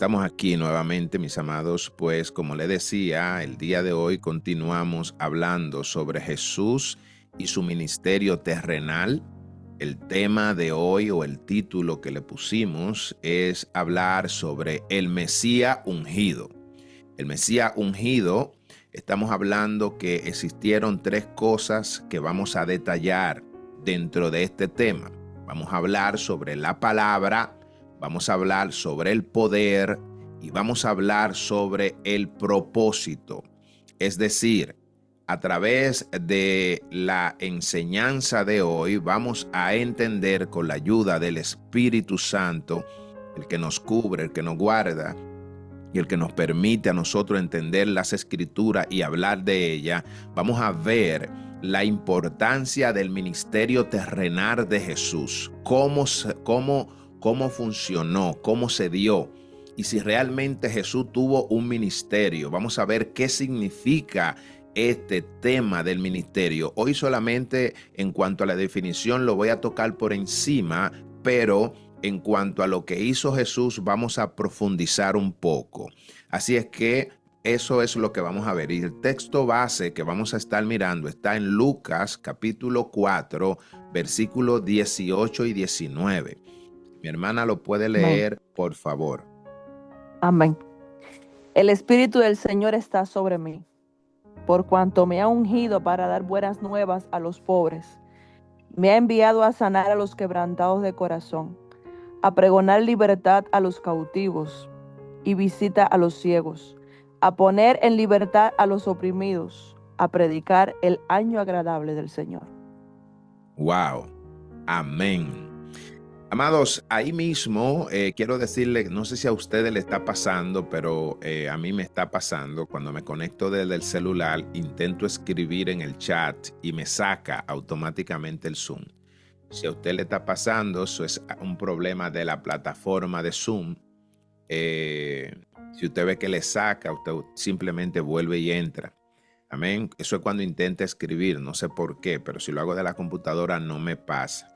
Estamos aquí nuevamente, mis amados, pues como le decía, el día de hoy continuamos hablando sobre Jesús y su ministerio terrenal. El tema de hoy o el título que le pusimos es hablar sobre el Mesías ungido. El Mesías ungido, estamos hablando que existieron tres cosas que vamos a detallar dentro de este tema. Vamos a hablar sobre la palabra, vamos a hablar sobre el poder y vamos a hablar sobre el propósito. Es decir, a través de la enseñanza de hoy vamos a entender con la ayuda del Espíritu Santo, el que nos cubre, el que nos guarda y el que nos permite a nosotros entender las Escrituras y hablar de ellas. Vamos a ver la importancia del ministerio terrenal de Jesús, cómo funcionó, cómo se dio y si realmente Jesús tuvo un ministerio. Vamos a ver qué significa este tema del ministerio. Hoy solamente en cuanto a la definición lo voy a tocar por encima, pero en cuanto a lo que hizo Jesús vamos a profundizar un poco. Así es que eso es lo que vamos a ver. Y el texto base que vamos a estar mirando está en Lucas capítulo 4, versículos 18 y 19. Mi hermana lo puede leer, amén, por favor. Amén. El Espíritu del Señor está sobre mí, por cuanto me ha ungido para dar buenas nuevas a los pobres. Me ha enviado a sanar a los quebrantados de corazón, a pregonar libertad a los cautivos y visita a los ciegos, a poner en libertad a los oprimidos, a predicar el año agradable del Señor. Wow. Amén. Amados, ahí mismo quiero decirle, no sé si a ustedes le está pasando, pero a mí me está pasando. Cuando me conecto desde el celular, intento escribir en el chat y me saca automáticamente el Zoom. Si a usted le está pasando, eso es un problema de la plataforma de Zoom. Si usted ve que le saca, usted simplemente vuelve y entra. Amén. Eso es cuando intenta escribir, no sé por qué, pero si lo hago de la computadora no me pasa.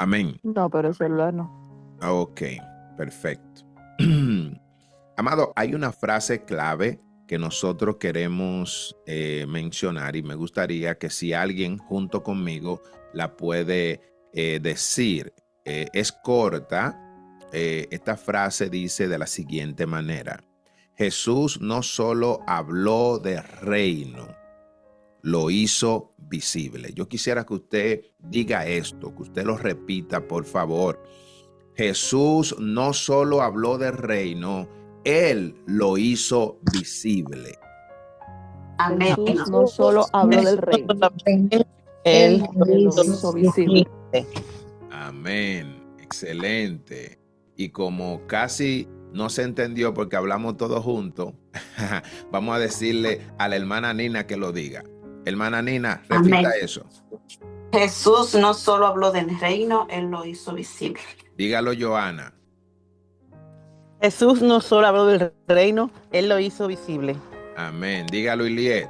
Amén. No, pero el celular no. Ok, perfecto. Amado, hay una frase clave que nosotros queremos mencionar y me gustaría que si alguien junto conmigo la puede decir. Es corta. Esta frase dice de la siguiente manera: Jesús no solo habló de reino, lo hizo visible. Yo quisiera que usted diga esto, que usted lo repita, por favor. Jesús no solo habló del reino, Él lo hizo visible. Amén. Jesús no solo habló del reino, Él lo hizo visible. Amén. Excelente. Y como casi no se entendió porque hablamos todos juntos, vamos a decirle a la hermana Nina que lo diga. Hermana Nina, repita. Amén. Eso. Jesús no solo habló del reino, Él lo hizo visible. Dígalo, Joana. Jesús no solo habló del reino, Él lo hizo visible. Amén. Dígalo, Iliet.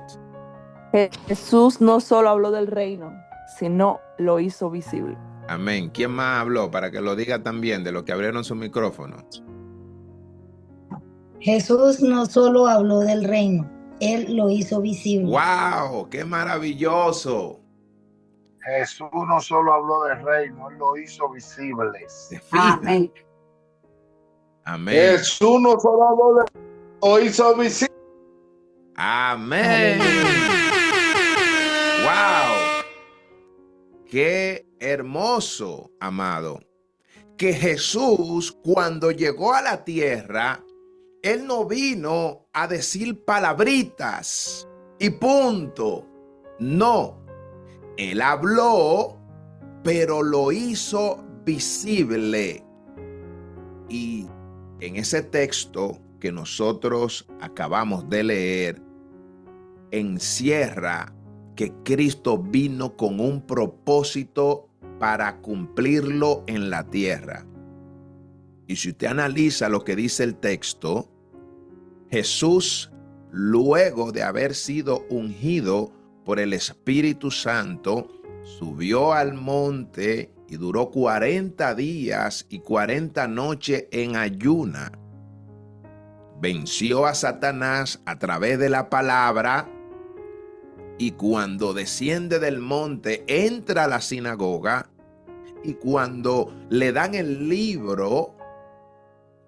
Jesús no solo habló del reino, sino lo hizo visible. Amén. ¿Quién más habló? Para que lo diga también de los que abrieron su micrófono. Jesús no solo habló del reino, Él lo hizo visible. ¡Wow! ¡Qué maravilloso! Jesús no solo habló del reino, Él lo hizo visible. Amén. Amén. Jesús no solo habló del reino, lo hizo visible. Amén. ¡Wow! ¡Qué hermoso, amado! Que Jesús, cuando llegó a la tierra, Él no vino a decir palabritas y punto. No. Él habló, pero lo hizo visible. Y en ese texto que nosotros acabamos de leer, encierra que Cristo vino con un propósito para cumplirlo en la tierra. Y si usted analiza lo que dice el texto, Jesús, luego de haber sido ungido por el Espíritu Santo, subió al monte y duró 40 días y 40 noches en ayuna. Venció a Satanás a través de la palabra, y cuando desciende del monte entra a la sinagoga, y cuando le dan el libro,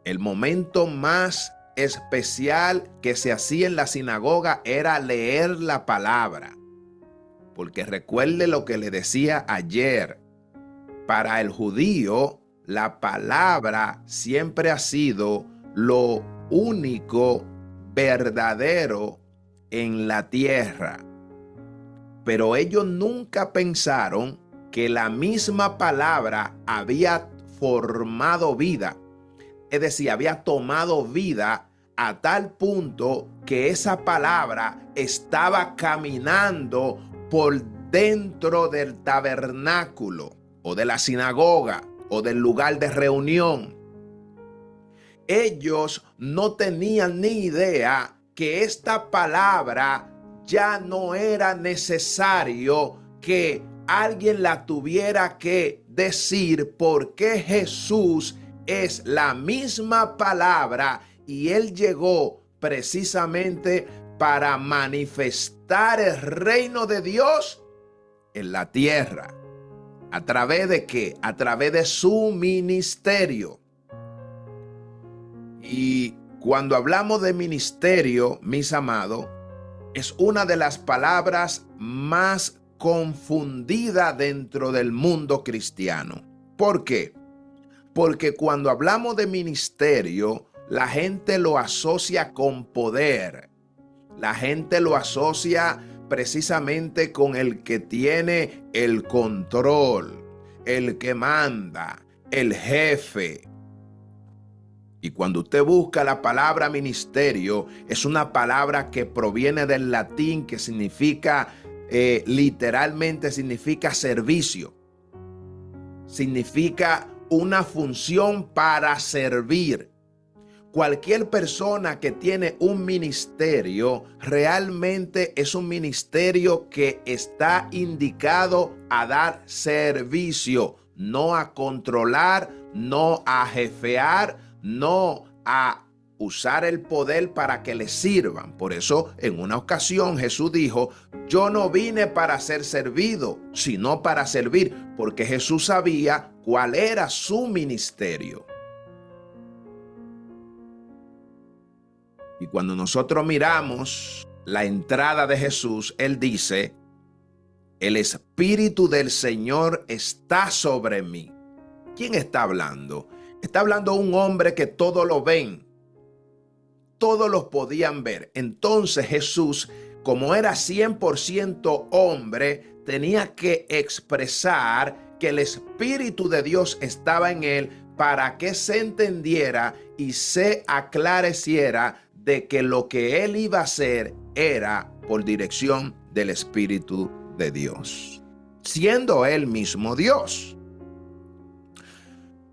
el momento más especial que se hacía en la sinagoga era leer la palabra. Porque recuerde lo que le decía ayer, para el judío la palabra siempre ha sido lo único verdadero en la tierra. Pero ellos nunca pensaron que la misma palabra había formado vida. Es decir, había tomado vida a tal punto que esa palabra estaba caminando por dentro del tabernáculo o de la sinagoga o del lugar de reunión. Ellos no tenían ni idea que esta palabra ya no era necesario que alguien la tuviera que decir, porque Jesús es la misma palabra y Él llegó precisamente para manifestar el reino de Dios en la tierra. ¿A través de qué? A través de su ministerio. Y cuando hablamos de ministerio, mis amados, es una de las palabras más confundidas dentro del mundo cristiano. ¿Por qué? Porque cuando hablamos de ministerio, la gente lo asocia con poder. La gente lo asocia precisamente con el que tiene el control, el que manda, el jefe. Y cuando usted busca la palabra ministerio, es una palabra que proviene del latín, que significa, literalmente significa servicio. Significa una función para servir. Cualquier persona que tiene un ministerio realmente es un ministerio que está indicado a dar servicio, no a controlar, no a jefear, no a usar el poder para que le sirvan. Por eso en una ocasión Jesús dijo: yo no vine para ser servido, sino para servir, porque Jesús sabía cuál era su ministerio. Y cuando nosotros miramos la entrada de Jesús, Él dice: el Espíritu del Señor está sobre mí. ¿Quién está hablando? Está hablando un hombre que todos lo ven. Todos los podían ver. Entonces Jesús, como era 100% hombre, tenía que expresar que el Espíritu de Dios estaba en él para que se entendiera y se aclareciera de que lo que él iba a hacer era por dirección del Espíritu de Dios, siendo él mismo Dios.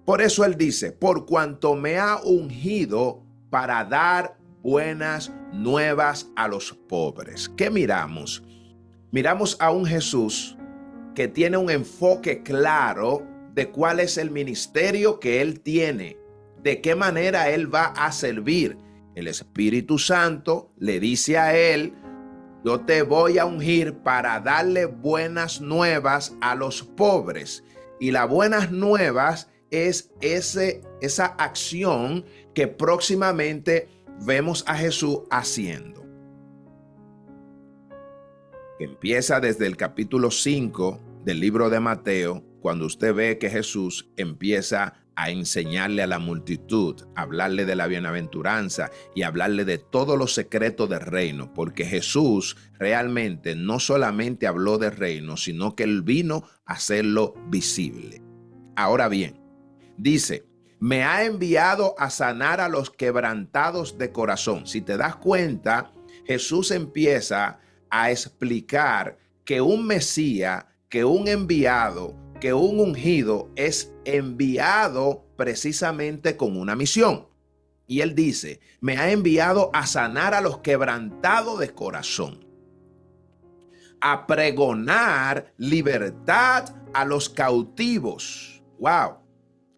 Por eso él dice: por cuanto me ha ungido para dar buenas nuevas a los pobres. ¿Qué miramos? Miramos a un Jesús que tiene un enfoque claro de cuál es el ministerio que él tiene, de qué manera él va a servir. El Espíritu Santo le dice a él: yo te voy a ungir para darle buenas nuevas a los pobres. Y las buenas nuevas es esa acción que próximamente vemos a Jesús haciendo. Empieza desde el capítulo 5 del libro de Mateo, cuando usted ve que Jesús empieza a enseñarle a la multitud, a hablarle de la bienaventuranza y hablarle de todos los secretos del reino, porque Jesús realmente no solamente habló del reino, sino que él vino a hacerlo visible. Ahora bien, dice: me ha enviado a sanar a los quebrantados de corazón. Si te das cuenta, Jesús empieza a explicar que un Mesías, que un enviado, que un ungido es enviado precisamente con una misión. Y él dice: me ha enviado a sanar a los quebrantados de corazón, a pregonar libertad a los cautivos. ¡Wow!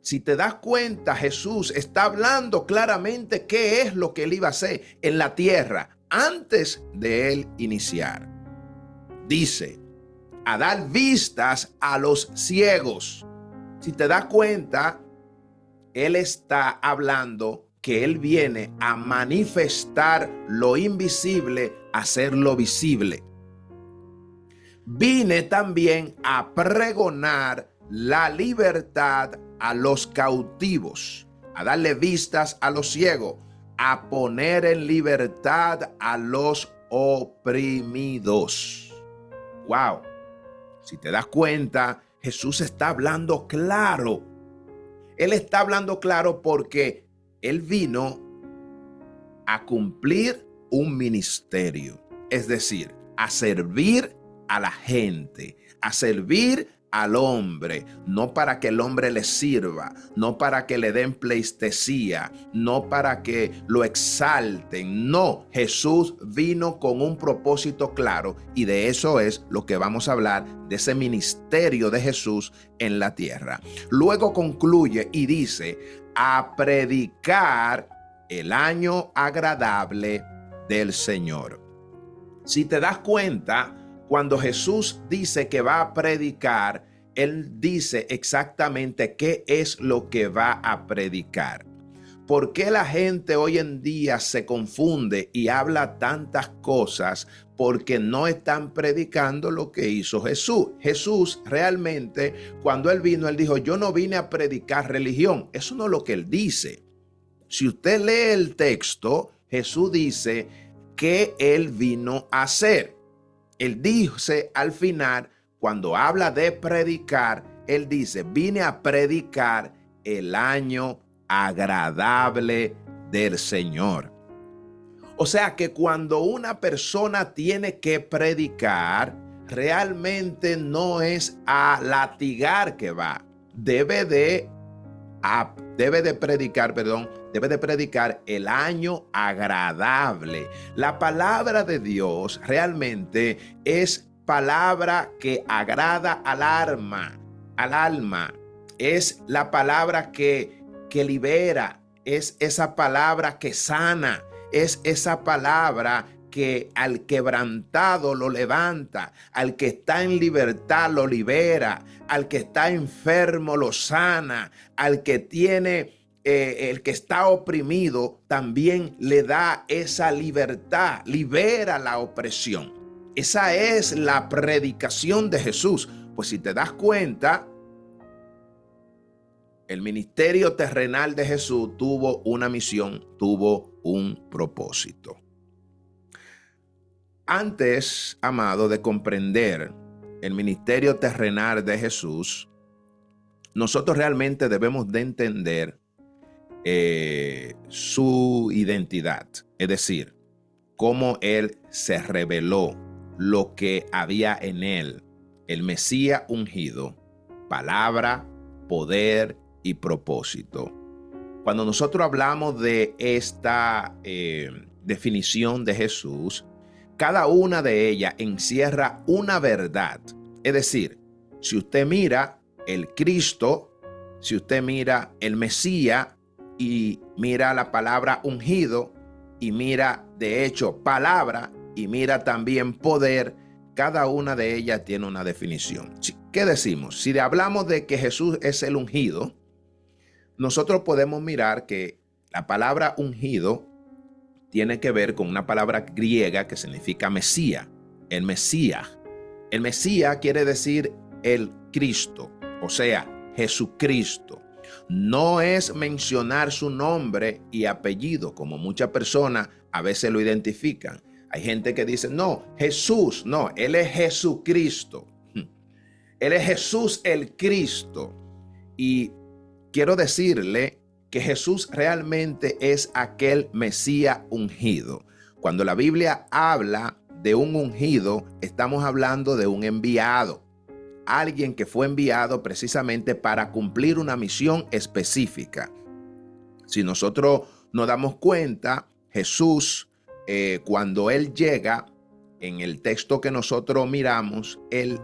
Si te das cuenta, Jesús está hablando claramente qué es lo que él iba a hacer en la tierra antes de él iniciar. Dice, a dar vistas a los ciegos. Si te das cuenta, él está hablando que él viene a manifestar lo invisible, a hacerlo visible. Vine también a pregonar la libertad a los cautivos, a darle vistas a los ciegos, a poner en libertad a los oprimidos. Wow. Si te das cuenta, Jesús está hablando claro. Él está hablando claro porque él vino a cumplir un ministerio, es decir, a servir a la gente, a servir al hombre, no para que el hombre le sirva, no para que le den pleitesía, no para que lo exalten. No, Jesús vino con un propósito claro y de eso es lo que vamos a hablar, de ese ministerio de Jesús en la tierra. Luego concluye y dice, a predicar el año agradable del Señor. Si te das cuenta, cuando Jesús dice que va a predicar, él dice exactamente qué es lo que va a predicar. ¿Por qué la gente hoy en día se confunde y habla tantas cosas? Porque no están predicando lo que hizo Jesús. Jesús realmente, cuando él vino, él dijo, yo no vine a predicar religión. Eso no es lo que él dice. Si usted lee el texto, Jesús dice que él vino a hacer. Él dice al final, cuando habla de predicar, él dice, vine a predicar el año agradable del Señor. O sea que cuando una persona tiene que predicar, realmente no es a latigar que va. Debe de predicar el año agradable. La palabra de Dios realmente es palabra que agrada al alma. Es la palabra que libera, es esa palabra que sana, es esa palabra que al quebrantado lo levanta, al que está en libertad lo libera, al que está enfermo lo sana, al que tiene, el que está oprimido también le da esa libertad, libera la opresión. Esa es la predicación de Jesús. Pues si te das cuenta, el ministerio terrenal de Jesús tuvo una misión, tuvo un propósito. Antes, amado, de comprender el ministerio terrenal de Jesús, nosotros realmente debemos de entender su identidad, es decir, cómo Él se reveló, lo que había en Él, el Mesías ungido, palabra, poder y propósito. Cuando nosotros hablamos de esta definición de Jesús, cada una de ellas encierra una verdad. Es decir, si usted mira el Cristo, si usted mira el Mesías y mira la palabra ungido y mira de hecho palabra y mira también poder, cada una de ellas tiene una definición. ¿Qué decimos? Si hablamos de que Jesús es el ungido, nosotros podemos mirar que la palabra ungido tiene que ver con una palabra griega que significa Mesías, el Mesías. El Mesías quiere decir el Cristo, o sea, Jesucristo. No es mencionar su nombre y apellido, como muchas personas a veces lo identifican. Hay gente que dice, no, Jesús, no, Él es Jesucristo. Él es Jesús el Cristo. Y quiero decirle que Jesús realmente es aquel Mesías ungido. Cuando la Biblia habla de un ungido, estamos hablando de un enviado. Alguien que fue enviado precisamente para cumplir una misión específica. Si nosotros nos damos cuenta, Jesús, cuando Él llega, en el texto que nosotros miramos, Él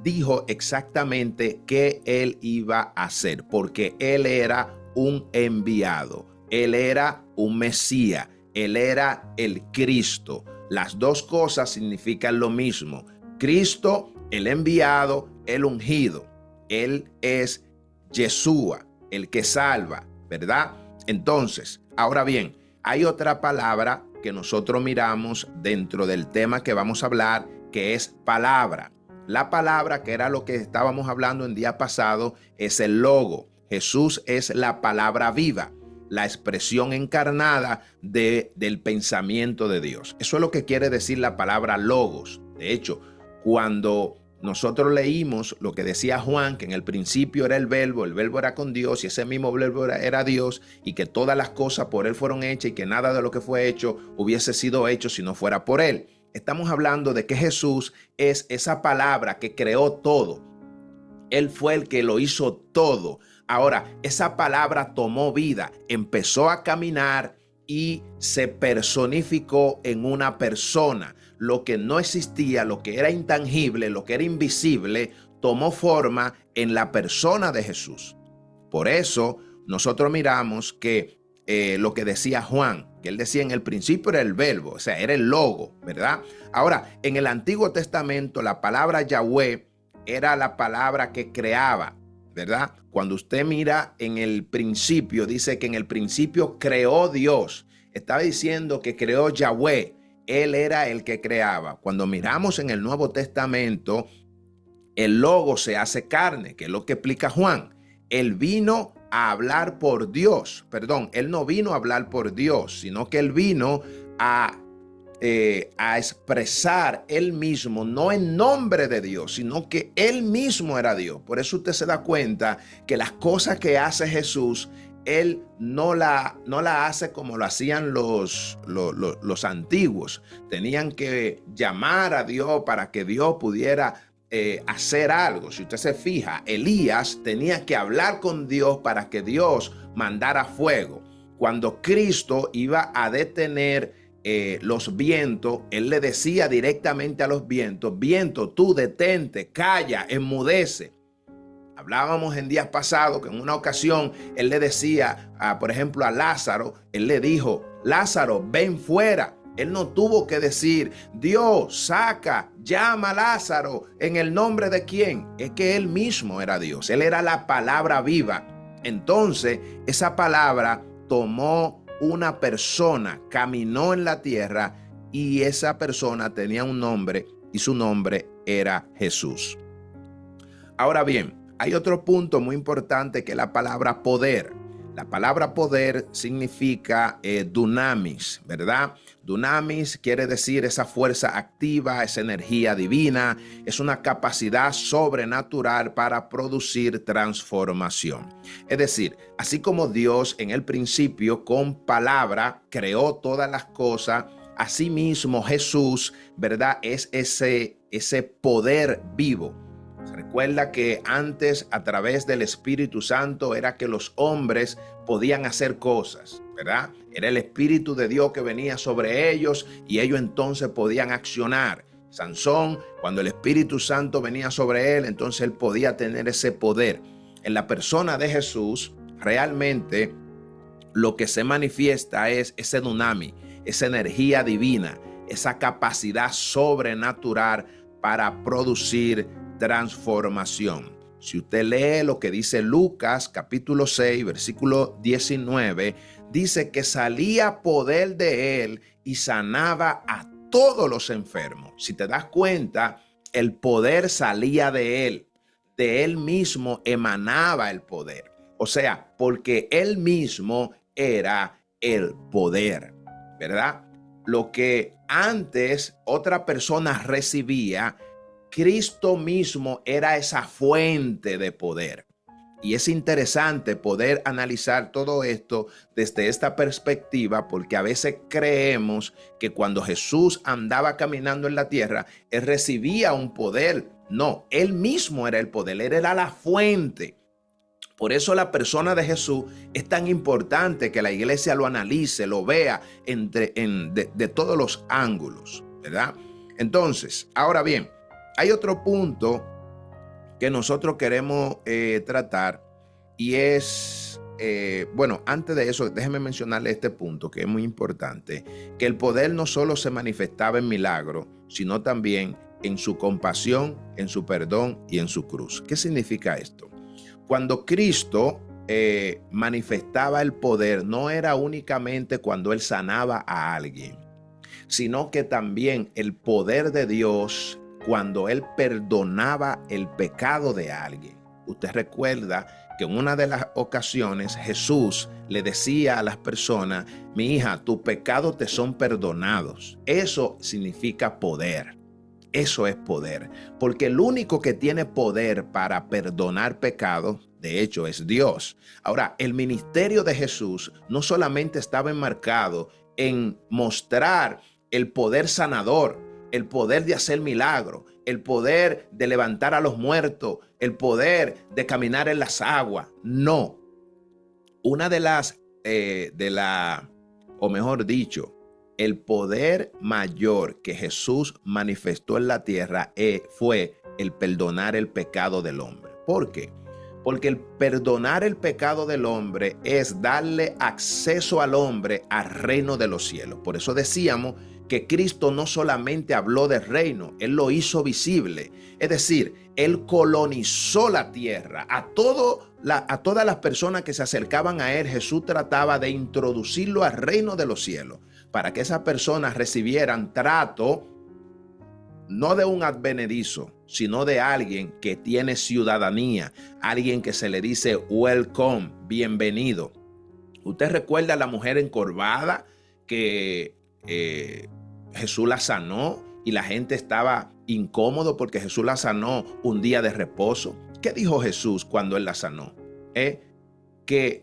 dijo exactamente qué él iba a hacer, porque él era un enviado, él era un Mesías, él era el Cristo. Las dos cosas significan lo mismo. Cristo, el enviado, el ungido. Él es Yeshua, el que salva, ¿verdad? Entonces, ahora bien, hay otra palabra que nosotros miramos dentro del tema que vamos a hablar, que es palabra. La palabra, que era lo que estábamos hablando el día pasado, es el logo. Jesús es la palabra viva, la expresión encarnada del pensamiento de Dios. Eso es lo que quiere decir la palabra logos. De hecho, cuando nosotros leímos lo que decía Juan, que en el principio era el verbo era con Dios y ese mismo verbo era Dios, y que todas las cosas por él fueron hechas y que nada de lo que fue hecho hubiese sido hecho si no fuera por él. Estamos hablando de que Jesús es esa palabra que creó todo. Él fue el que lo hizo todo. Ahora, esa palabra tomó vida, empezó a caminar y se personificó en una persona. Lo que no existía, lo que era intangible, lo que era invisible, tomó forma en la persona de Jesús. Por eso nosotros miramos que lo que decía Juan, que él decía en el principio era el verbo, o sea, era el logo, ¿verdad? Ahora, en el Antiguo Testamento, la palabra Yahweh era la palabra que creaba, ¿verdad? Cuando usted mira en el principio, dice que en el principio creó Dios. Estaba diciendo que creó Yahweh. Él era el que creaba. Cuando miramos en el Nuevo Testamento, el logo se hace carne, que es lo que explica Juan. Él vino a hablar por Dios. Perdón, él no vino a hablar por Dios, sino que él vino a expresar él mismo, no en nombre de Dios, sino que él mismo era Dios. Por eso usted se da cuenta que las cosas que hace Jesús, él no la hace como lo hacían los antiguos. Tenían que llamar a Dios para que Dios pudiera hacer algo. Si usted se fija, Elías tenía que hablar con Dios para que Dios mandara fuego. Cuando Cristo iba a detener los vientos, él le decía directamente a los vientos: viento, tú detente, calla, enmudece. Hablábamos en días pasados que en una ocasión él le decía, por ejemplo, a Lázaro, él le dijo: Lázaro, ven fuera. Él no tuvo que decir: Dios, saca, llama a Lázaro, ¿en el nombre de quién? Es que él mismo era Dios, él era la palabra viva. Entonces, esa palabra tomó una persona, caminó en la tierra, y esa persona tenía un nombre, y su nombre era Jesús. Ahora bien, hay otro punto muy importante, que es la palabra poder. La palabra poder significa dunamis, ¿verdad? Dunamis quiere decir esa fuerza activa, esa energía divina, es una capacidad sobrenatural para producir transformación. Es decir, así como Dios en el principio con palabra creó todas las cosas, asimismo Jesús, ¿verdad? Es ese poder vivo. Recuerda que antes, a través del Espíritu Santo, era que los hombres podían hacer cosas, ¿verdad? Era el Espíritu de Dios que venía sobre ellos y ellos entonces podían accionar. Sansón, cuando el Espíritu Santo venía sobre él, entonces él podía tener ese poder. En la persona de Jesús, realmente lo que se manifiesta es ese dunami, esa energía divina, esa capacidad sobrenatural para producir transformación. Si usted lee lo que dice Lucas capítulo 6 versículo 19, dice que salía poder de él y sanaba a todos los enfermos. Si te das cuenta, el poder salía de él mismo emanaba el poder. O sea, porque él mismo era el poder, ¿verdad? Lo que antes otra persona recibía, Cristo mismo era esa fuente de poder. Y es interesante poder analizar todo esto desde esta perspectiva, porque a veces creemos que cuando Jesús andaba caminando en la tierra, él recibía un poder. No, él mismo era el poder, él era la fuente. Por eso la persona de Jesús es tan importante que la iglesia lo analice, lo vea de todos los ángulos, ¿verdad? Entonces, ahora bien, hay otro punto que nosotros queremos tratar, y es, bueno, antes de eso, déjeme mencionarle este punto que es muy importante, que el poder no solo se manifestaba en milagros, sino también en su compasión, en su perdón y en su cruz. ¿Qué significa esto? Cuando Cristo manifestaba el poder, no era únicamente cuando Él sanaba a alguien, sino que también el poder de Dios cuando Él perdonaba el pecado de alguien. Usted recuerda que en una de las ocasiones Jesús le decía a las personas: mi hija, tus pecados te son perdonados. Eso significa poder. Eso es poder, porque el único que tiene poder para perdonar pecados, de hecho, es Dios. Ahora, el ministerio de Jesús no solamente estaba enmarcado en mostrar el poder sanador, el poder de hacer milagros, el poder de levantar a los muertos, el poder de caminar en las aguas. No. Una o mejor dicho, el poder mayor que Jesús manifestó en la tierra fue el perdonar el pecado del hombre. ¿Por qué? Porque el perdonar el pecado del hombre es darle acceso al hombre al reino de los cielos. Por eso decíamos que Cristo no solamente habló del reino, Él lo hizo visible. Es decir, Él colonizó la tierra. A todas las personas que se acercaban a Él, Jesús trataba de introducirlo al reino de los cielos, para que esas personas recibieran trato no de un advenedizo, sino de alguien que tiene ciudadanía, alguien que se le dice welcome, bienvenido. ¿Usted recuerda a la mujer encorvada que Jesús la sanó y la gente estaba incómodo porque Jesús la sanó un día de reposo? ¿Qué dijo Jesús cuando Él la sanó? Que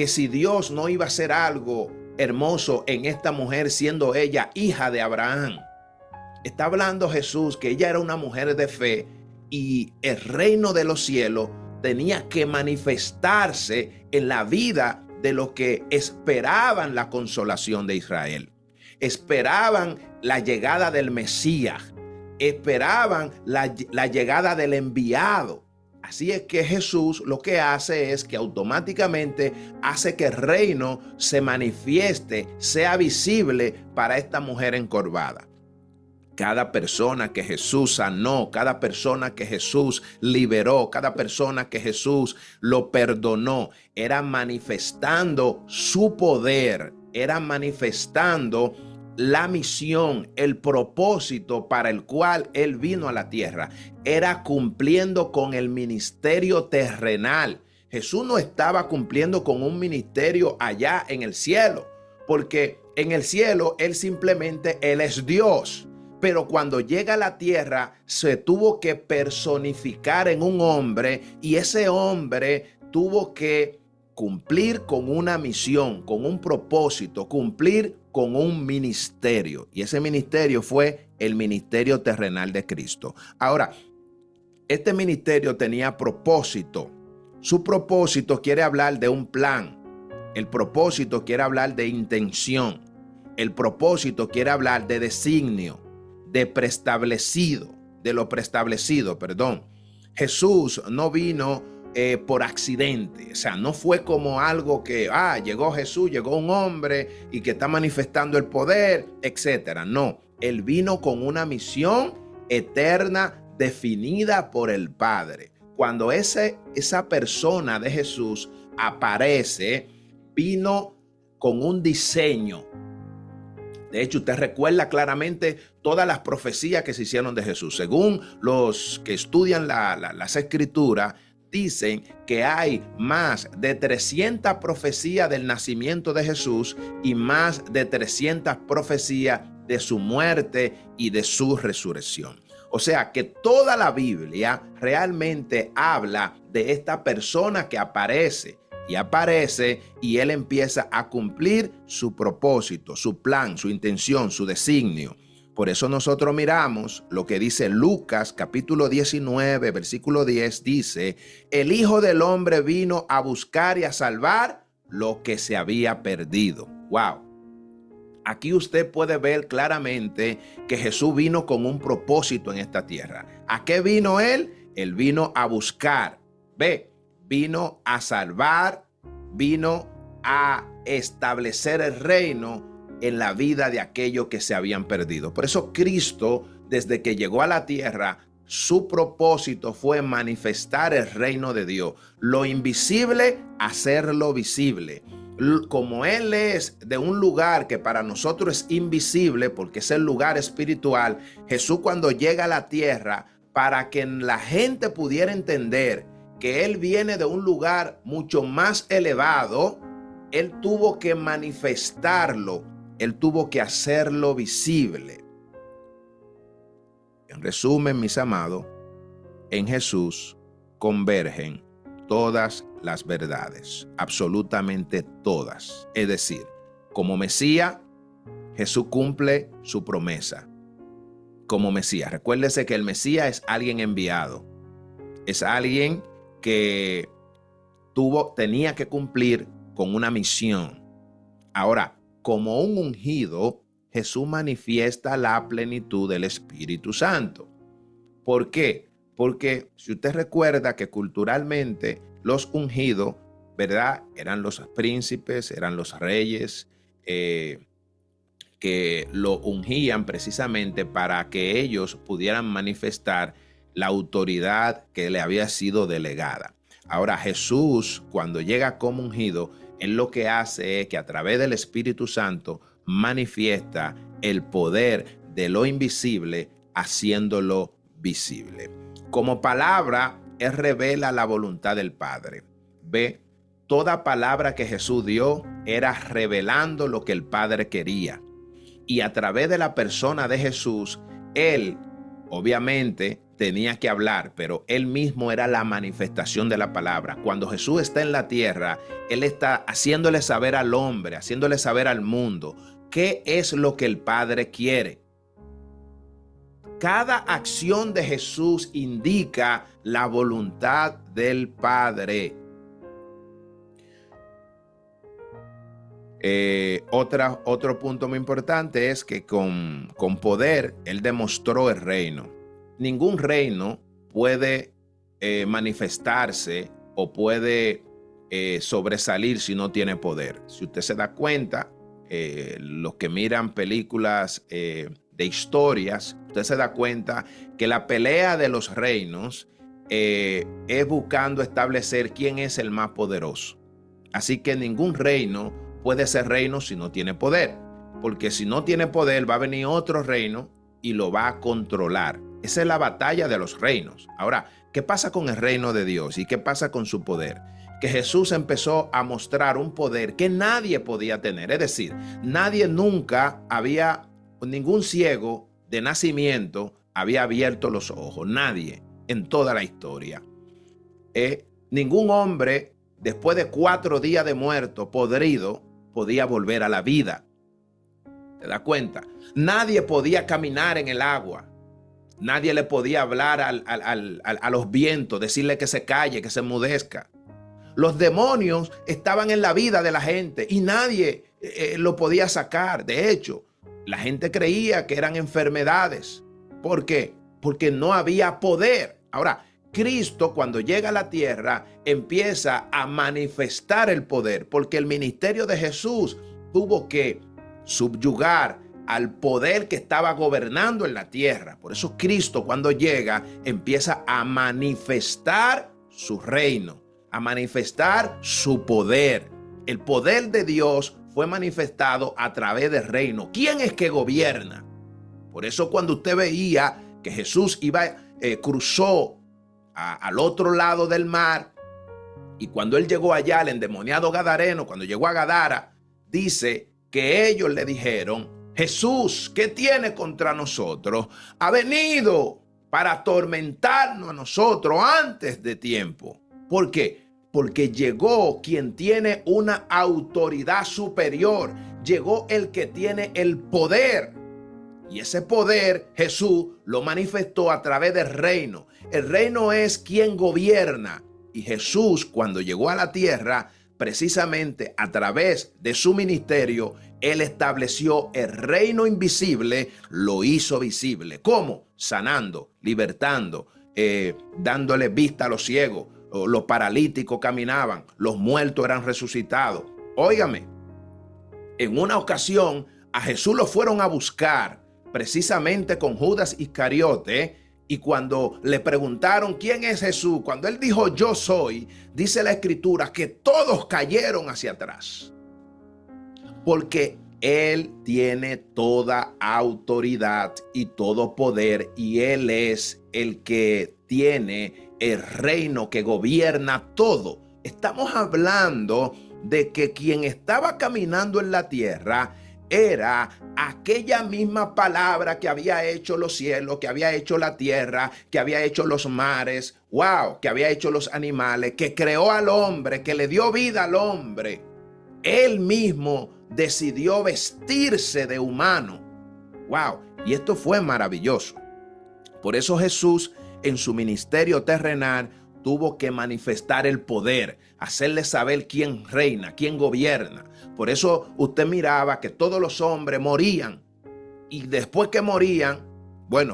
si Dios no iba a hacer algo hermoso en esta mujer, siendo ella hija de Abraham. Está hablando Jesús que ella era una mujer de fe y el reino de los cielos tenía que manifestarse en la vida de los que esperaban la consolación de Israel. Esperaban la llegada del Mesías, esperaban la llegada del enviado. Así es que Jesús lo que hace es que automáticamente hace que el reino se manifieste, sea visible para esta mujer encorvada. Cada persona que Jesús sanó, cada persona que Jesús liberó, cada persona que Jesús lo perdonó, era manifestando su poder, era manifestando la misión, el propósito para el cual Él vino a la tierra. Era cumpliendo con el ministerio terrenal. Jesús no estaba cumpliendo con un ministerio allá en el cielo, porque en el cielo Él es Dios. Pero cuando llega a la tierra se tuvo que personificar en un hombre, y ese hombre tuvo que cumplir con una misión, con un propósito, cumplir con un ministerio. Y ese ministerio fue el ministerio terrenal de Cristo. Ahora, este ministerio tenía propósito. Su propósito quiere hablar de un plan. El propósito quiere hablar de intención. El propósito quiere hablar de designio, de lo preestablecido, perdón. Jesús no vino por accidente, o sea, no fue como algo que, llegó Jesús, llegó un hombre y que está manifestando el poder, etcétera. No, Él vino con una misión eterna definida por el Padre. Cuando esa persona de Jesús aparece, vino con un diseño. De hecho, usted recuerda claramente todas las profecías que se hicieron de Jesús. Según los que estudian las escrituras, dicen que hay más de 300 profecías del nacimiento de Jesús y más de 300 profecías de su muerte y de su resurrección. O sea que toda la Biblia realmente habla de esta persona que aparece y Él empieza a cumplir su propósito, su plan, su intención, su designio. Por eso nosotros miramos lo que dice Lucas capítulo 19, versículo 10, dice: el Hijo del Hombre vino a buscar y a salvar lo que se había perdido. ¡Wow! Aquí usted puede ver claramente que Jesús vino con un propósito en esta tierra. ¿A qué vino Él? Él vino a buscar, vino a salvar, vino a establecer el reino en la vida de aquellos que se habían perdido. Por eso Cristo, desde que llegó a la tierra, su propósito fue manifestar el reino de Dios. Lo invisible, hacerlo visible. Como Él es de un lugar que para nosotros es invisible, porque es el lugar espiritual, Jesús cuando llega a la tierra, para que la gente pudiera entender que Él viene de un lugar mucho más elevado, Él tuvo que manifestarlo, Él tuvo que hacerlo visible. En resumen, mis amados, en Jesús convergen todas las verdades, absolutamente todas. Es decir, como Mesías, Jesús cumple su promesa. Como Mesías, recuérdese que el Mesías es alguien enviado, es alguien que tenía que cumplir con una misión. Ahora, como un ungido, Jesús manifiesta la plenitud del Espíritu Santo. ¿Por qué? Porque si usted recuerda que culturalmente los ungidos, ¿verdad? Eran los príncipes, eran los reyes, que lo ungían precisamente para que ellos pudieran manifestar la autoridad que le había sido delegada. Ahora Jesús, cuando llega como ungido, Él lo que hace es que a través del Espíritu Santo manifiesta el poder de lo invisible, haciéndolo visible. Como palabra, Él revela la voluntad del Padre. Ve, toda palabra que Jesús dio era revelando lo que el Padre quería. Y a través de la persona de Jesús, Él obviamente tenía que hablar, pero Él mismo era la manifestación de la palabra. Cuando Jesús está en la tierra, Él está haciéndole saber al hombre, haciéndole saber al mundo qué es lo que el Padre quiere. Cada acción de Jesús indica la voluntad del Padre. Otro punto muy importante es que con poder Él demostró el reino. Ningún reino puede manifestarse o puede sobresalir si no tiene poder. Si usted se da cuenta, los que miran películas de historias, usted se da cuenta que la pelea de los reinos es buscando establecer quién es el más poderoso. Así que ningún reino puede ser reino si no tiene poder, porque si no tiene poder va a venir otro reino y lo va a controlar. Esa es la batalla de los reinos. Ahora, ¿qué pasa con el reino de Dios y qué pasa con su poder? Que Jesús empezó a mostrar un poder que nadie podía tener. Es decir, nadie nunca había, ningún ciego de nacimiento había abierto los ojos. Nadie en toda la historia. Ningún hombre, después de 4 días de muerto, podrido, podía volver a la vida. ¿Te das cuenta? Nadie podía caminar en el agua. Nadie le podía hablar a los vientos, decirle que se calle, que se enmudezca. Los demonios estaban en la vida de la gente y nadie lo podía sacar. De hecho, la gente creía que eran enfermedades. ¿Por qué? Porque no había poder. Ahora, Cristo, cuando llega a la tierra, empieza a manifestar el poder, porque el ministerio de Jesús tuvo que subyugar al poder que estaba gobernando en la tierra. Por eso Cristo, cuando llega, empieza a manifestar su reino, a manifestar su poder. El poder de Dios fue manifestado a través del reino. ¿Quién es que gobierna? Por eso cuando usted veía que Jesús cruzó al otro lado del mar, y cuando él llegó allá, el endemoniado gadareno, cuando llegó a Gadara, dice que ellos le dijeron: Jesús, ¿qué tiene contra nosotros? Ha venido para atormentarnos a nosotros antes de tiempo. ¿Por qué? Porque llegó quien tiene una autoridad superior. Llegó el que tiene el poder. Y ese poder Jesús lo manifestó a través del reino. El reino es quien gobierna. Y Jesús, cuando llegó a la tierra, precisamente a través de su ministerio, Él estableció el reino invisible, lo hizo visible. ¿Cómo? Sanando, libertando, dándole vista a los ciegos, los paralíticos caminaban, los muertos eran resucitados. Óigame, en una ocasión a Jesús lo fueron a buscar precisamente con Judas Iscariote, y cuando le preguntaron quién es Jesús, cuando él dijo yo soy, dice la escritura que todos cayeron hacia atrás, porque él tiene toda autoridad y todo poder, y él es el que tiene el reino que gobierna todo. Estamos hablando de que quien estaba caminando en la tierra era aquella misma palabra que había hecho los cielos, que había hecho la tierra, que había hecho los mares, que había hecho los animales, que creó al hombre, que le dio vida al hombre. Él mismo decidió vestirse de humano. Y esto fue maravilloso. Por eso Jesús en su ministerio terrenal tuvo que manifestar el poder, hacerle saber quién reina, quién gobierna. Por eso usted miraba que todos los hombres morían, y después que morían,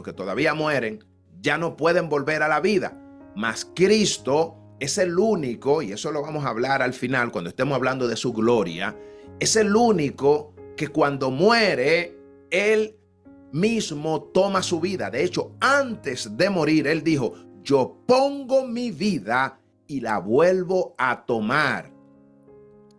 que todavía mueren, ya no pueden volver a la vida. Mas Cristo es el único, y eso lo vamos a hablar al final cuando estemos hablando de su gloria, es el único que cuando muere, él mismo toma su vida. De hecho, antes de morir, él dijo: yo pongo mi vida y la vuelvo a tomar.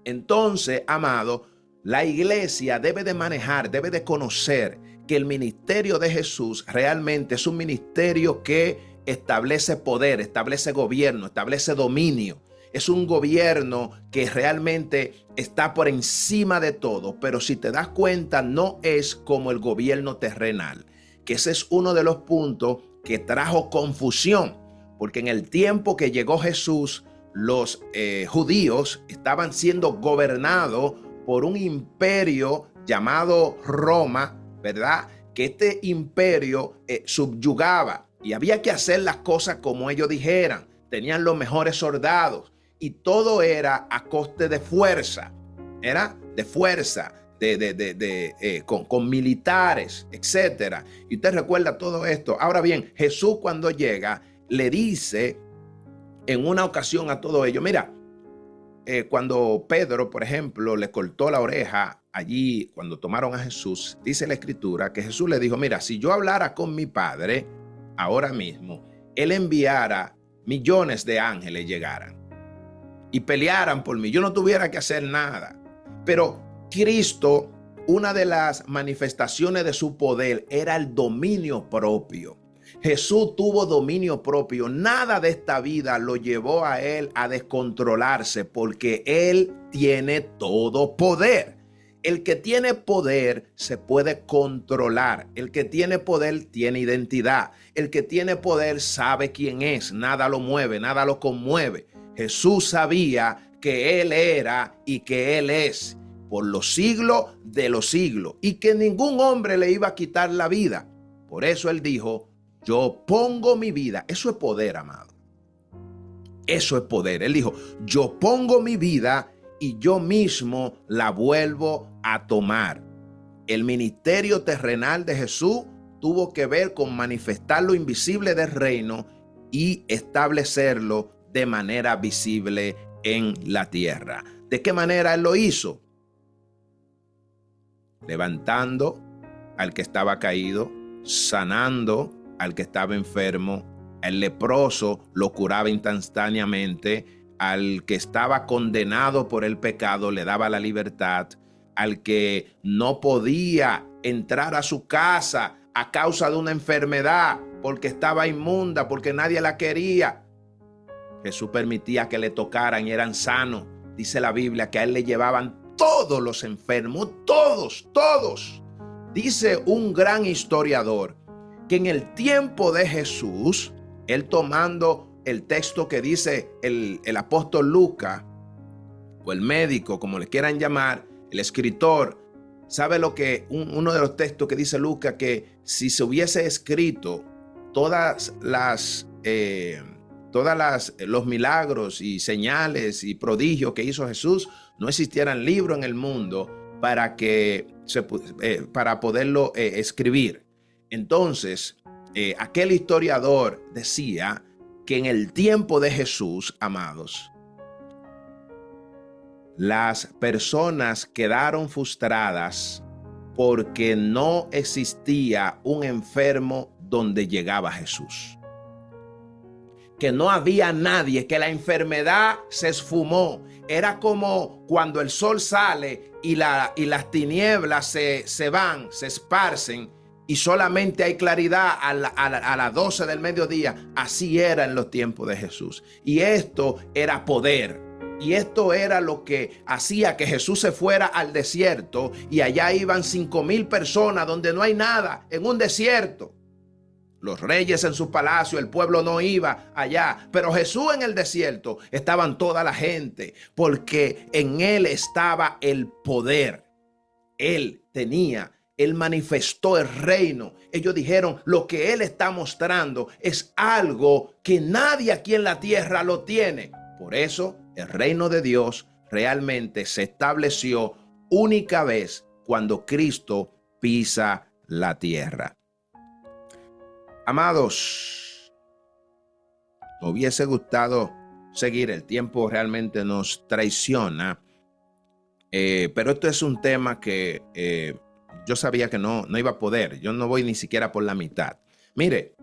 Entonces, amado, la iglesia debe de manejar, debe de conocer que el ministerio de Jesús realmente es un ministerio que establece poder, establece gobierno, establece dominio. Es un gobierno que realmente está por encima de todo, pero si te das cuenta, no es como el gobierno terrenal, que ese es uno de los puntos que trajo confusión, porque en el tiempo que llegó Jesús, los judíos estaban siendo gobernados por un imperio llamado Roma, ¿verdad? Que este imperio subyugaba, y había que hacer las cosas como ellos dijeran. Tenían los mejores soldados, y todo era a coste de fuerza. Era de fuerza, con militares, etcétera. Y usted recuerda todo esto. Ahora bien, Jesús cuando llega le dice en una ocasión a todo ello, mira, cuando Pedro, por ejemplo, le cortó la oreja allí cuando tomaron a Jesús, dice la escritura que Jesús le dijo: mira, si yo hablara con mi Padre ahora mismo, él enviara millones de ángeles, llegaran y pelearan por mí, yo no tuviera que hacer nada. Pero Cristo, una de las manifestaciones de su poder era el dominio propio. Jesús tuvo dominio propio. Nada de esta vida lo llevó a él a descontrolarse, porque él tiene todo poder. El que tiene poder se puede controlar. El que tiene poder tiene identidad. El que tiene poder sabe quién es. Nada lo mueve, nada lo conmueve. Jesús sabía que él era y que él es por los siglos de los siglos, y que ningún hombre le iba a quitar la vida. Por eso él dijo: yo pongo mi vida. Eso es poder, amado. Eso es poder. Él dijo: yo pongo mi vida y yo mismo la vuelvo a tomar. El ministerio terrenal de Jesús tuvo que ver con manifestar lo invisible del reino y establecerlo de manera visible en la tierra. ¿De qué manera él lo hizo? Levantando al que estaba caído, sanando al que estaba enfermo, el leproso lo curaba instantáneamente, al que estaba condenado por el pecado le daba la libertad, al que no podía entrar a su casa a causa de una enfermedad porque estaba inmunda, porque nadie la quería, Jesús permitía que le tocaran y eran sanos. Dice la Biblia que a él le llevaban todos los enfermos, todos. Dice un gran historiador que en el tiempo de Jesús, él tomando el texto que dice el apóstol Lucas, o el médico, como le quieran llamar, el escritor, sabe lo que uno de los textos que dice Lucas, que si se hubiese escrito todos los milagros y señales y prodigios que hizo Jesús, no existieran libros en el mundo para poderlo escribir. Entonces, aquel historiador decía que en el tiempo de Jesús, amados, las personas quedaron frustradas porque no existía un enfermo donde llegaba Jesús. Que no había nadie, que la enfermedad se esfumó. Era como cuando el sol sale y las tinieblas se van, se esparcen y solamente hay claridad a las 12 del mediodía. Así era en los tiempos de Jesús. Y esto era poder. Y esto era lo que hacía que Jesús se fuera al desierto y allá iban 5,000 personas donde no hay nada, en un desierto. Los reyes en su palacio, el pueblo no iba allá, pero Jesús en el desierto estaban toda la gente, porque en él estaba el poder. Él manifestó el reino. Ellos dijeron, lo que él está mostrando es algo que nadie aquí en la tierra lo tiene. Por eso el reino de Dios realmente se estableció única vez cuando Cristo pisa la tierra. Amados, me hubiese gustado seguir, el tiempo realmente nos traiciona, pero esto es un tema que yo sabía que no iba a poder, yo no voy ni siquiera por la mitad. Mire,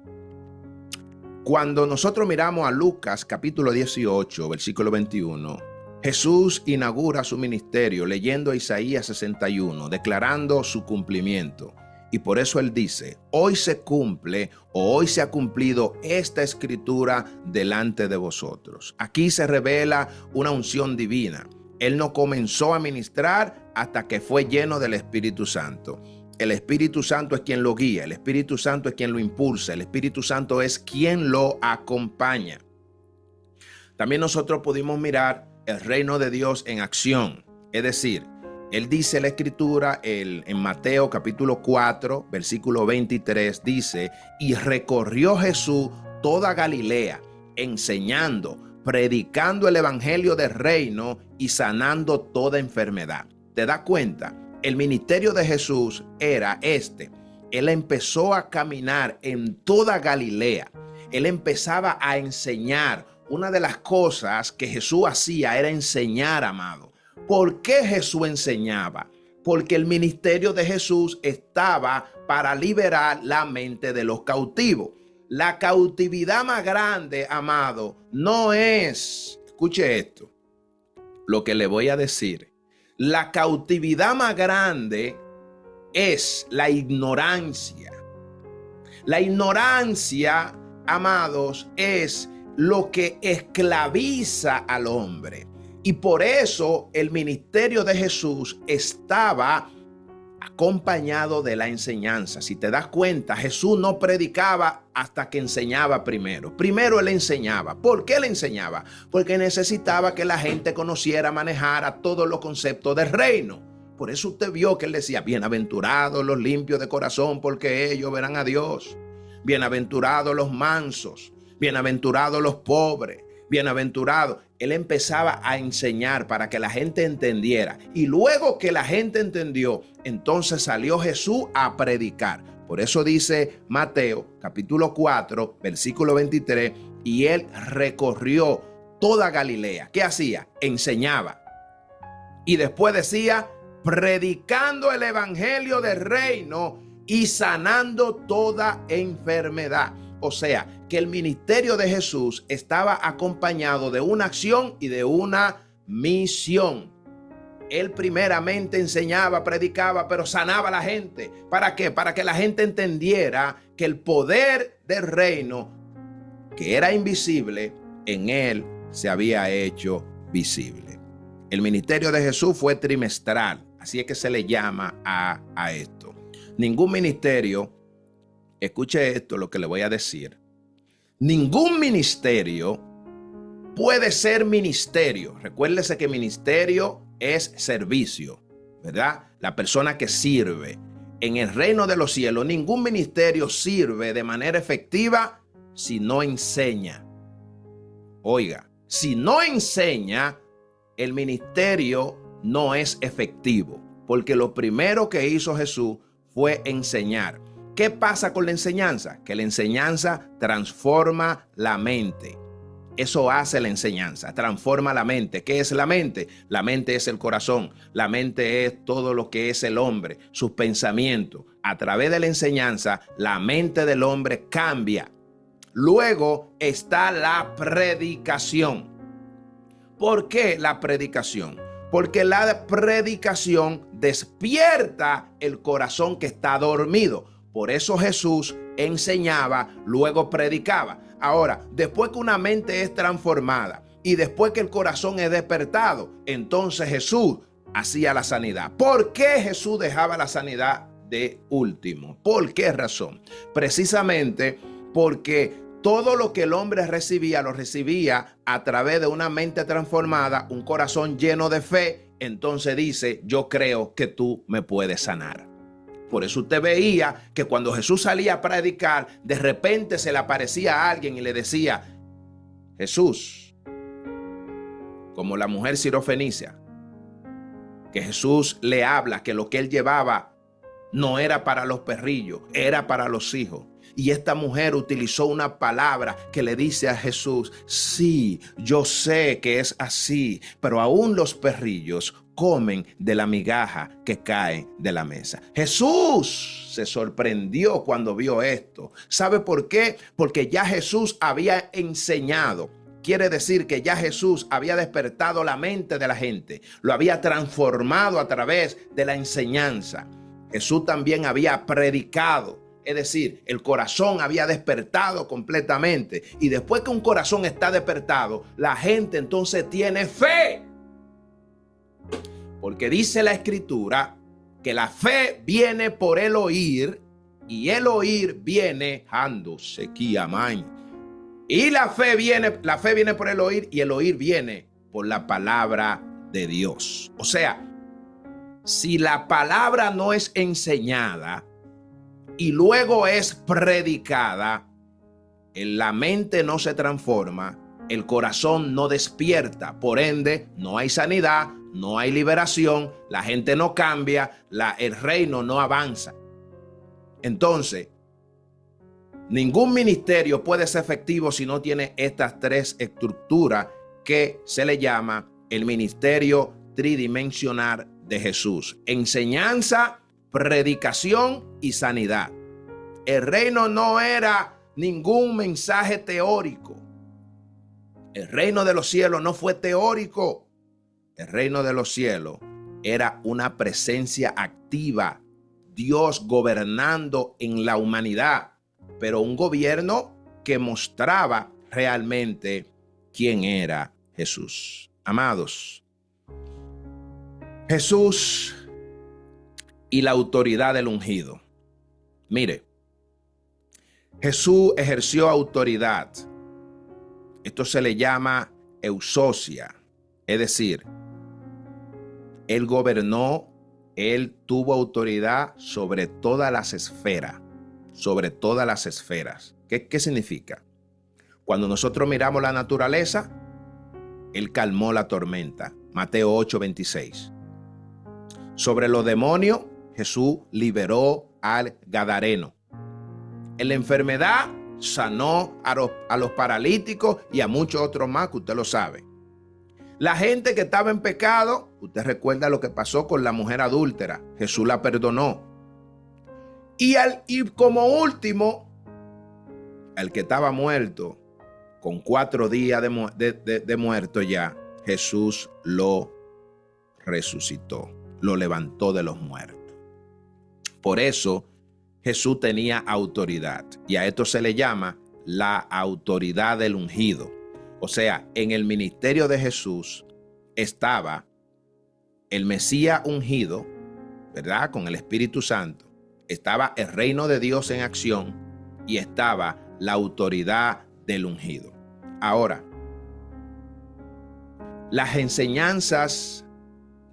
cuando nosotros miramos a Lucas capítulo 18, versículo 21, Jesús inaugura su ministerio leyendo a Isaías 61, declarando su cumplimiento. Y por eso él dice, hoy se cumple o hoy se ha cumplido esta escritura delante de vosotros. Aquí se revela una unción divina. Él no comenzó a ministrar hasta que fue lleno del Espíritu Santo. El Espíritu Santo es quien lo guía, el Espíritu Santo es quien lo impulsa, el Espíritu Santo es quien lo acompaña. También nosotros pudimos mirar el reino de Dios en acción, es decir, él dice la escritura en Mateo capítulo 4, versículo 23, dice, y recorrió Jesús toda Galilea, enseñando, predicando el evangelio del reino y sanando toda enfermedad. ¿Te das cuenta? El ministerio de Jesús era este. Él empezó a caminar en toda Galilea. Él empezaba a enseñar. Una de las cosas que Jesús hacía era enseñar, amado. ¿Por qué Jesús enseñaba? Porque el ministerio de Jesús estaba para liberar la mente de los cautivos. La cautividad más grande, amado, no es, escuche esto, lo que le voy a decir. La cautividad más grande es la ignorancia. La ignorancia, amados, es lo que esclaviza al hombre. Y por eso el ministerio de Jesús estaba acompañado de la enseñanza. Si te das cuenta, Jesús no predicaba hasta que enseñaba primero. Primero él enseñaba. ¿Por qué él enseñaba? Porque necesitaba que la gente conociera, manejara todos los conceptos del reino. Por eso usted vio que él decía, bienaventurados los limpios de corazón, porque ellos verán a Dios. Bienaventurados los mansos, bienaventurados los pobres, bienaventurados. Él empezaba a enseñar para que la gente entendiera. Y luego que la gente entendió, entonces salió Jesús a predicar. Por eso dice Mateo capítulo 4, versículo 23, y él recorrió toda Galilea. ¿Qué hacía? Enseñaba. Y después decía, predicando el evangelio del reino y sanando toda enfermedad. O sea, que el ministerio de Jesús estaba acompañado de una acción y de una misión. Él primeramente enseñaba, predicaba, pero sanaba a la gente. ¿Para qué? Para que la gente entendiera que el poder del reino, que era invisible, en él se había hecho visible. El ministerio de Jesús fue trimestral, así es que se le llama a esto. Ningún ministerio, escuche esto, lo que le voy a decir. Ningún ministerio puede ser ministerio. Recuérdese que ministerio es servicio, ¿verdad? La persona que sirve. En el reino de los cielos, ningún ministerio sirve de manera efectiva si no enseña. Oiga, si no enseña, el ministerio no es efectivo, porque lo primero que hizo Jesús fue enseñar. ¿Qué pasa con la enseñanza? Que la enseñanza transforma la mente. Eso hace la enseñanza, transforma la mente. ¿Qué es la mente? La mente es el corazón. La mente es todo lo que es el hombre, sus pensamientos. A través de la enseñanza, la mente del hombre cambia. Luego está la predicación. ¿Por qué la predicación? Porque la predicación despierta el corazón que está dormido. Por eso Jesús enseñaba, luego predicaba. Ahora, después que una mente es transformada y después que el corazón es despertado, entonces Jesús hacía la sanidad. ¿Por qué Jesús dejaba la sanidad de último? ¿Por qué razón? Precisamente porque todo lo que el hombre recibía, lo recibía a través de una mente transformada, un corazón lleno de fe. Entonces dice, yo creo que tú me puedes sanar. Por eso usted veía que cuando Jesús salía a predicar, de repente se le aparecía a alguien y le decía, Jesús, como la mujer sirofenicia, que Jesús le habla que lo que él llevaba no era para los perrillos, era para los hijos. Y esta mujer utilizó una palabra que le dice a Jesús, sí, yo sé que es así, pero aún los perrillos comen de la migaja que cae de la mesa. Jesús se sorprendió cuando vio esto. ¿Sabe por qué? Porque ya Jesús había enseñado. Quiere decir que ya Jesús había despertado la mente de la gente, lo había transformado a través de la enseñanza. Jesús también había predicado. Es decir, el corazón había despertado completamente. Y después que un corazón está despertado, la gente entonces tiene fe. Porque dice la Escritura que la fe viene por el oír y el oír viene y la fe viene por el oír y el oír viene por la palabra de Dios. O sea, si la palabra no es enseñada y luego es predicada, la mente no se transforma, el corazón no despierta, por ende no hay sanidad, no hay liberación, la gente no cambia, el reino no avanza. Entonces, ningún ministerio puede ser efectivo si no tiene estas tres estructuras que se le llama el ministerio tridimensional de Jesús: enseñanza, predicación y sanidad. El reino no era ningún mensaje teórico. El reino de los cielos no fue teórico. El reino de los cielos era una presencia activa, Dios gobernando en la humanidad, pero un gobierno que mostraba realmente quién era Jesús. Amados, Jesús y la autoridad del ungido. Mire, Jesús ejerció autoridad. Esto se le llama eusocia, es decir, él gobernó, él tuvo autoridad sobre todas las esferas, sobre todas las esferas. ¿Qué significa? Cuando nosotros miramos la naturaleza, él calmó la tormenta. Mateo 8:26. Sobre los demonios, Jesús liberó al gadareno. En la enfermedad, sanó a los paralíticos y a muchos otros más que usted lo sabe. La gente que estaba en pecado, usted recuerda lo que pasó con la mujer adúltera. Jesús la perdonó. Y como último, al que estaba muerto, con 4 días de muerto ya, Jesús lo resucitó, lo levantó de los muertos. Por eso Jesús tenía autoridad, y a esto se le llama la autoridad del ungido. O sea, en el ministerio de Jesús estaba el Mesías ungido, ¿verdad? Con el Espíritu Santo. Estaba el reino de Dios en acción y estaba la autoridad del ungido. Ahora, las enseñanzas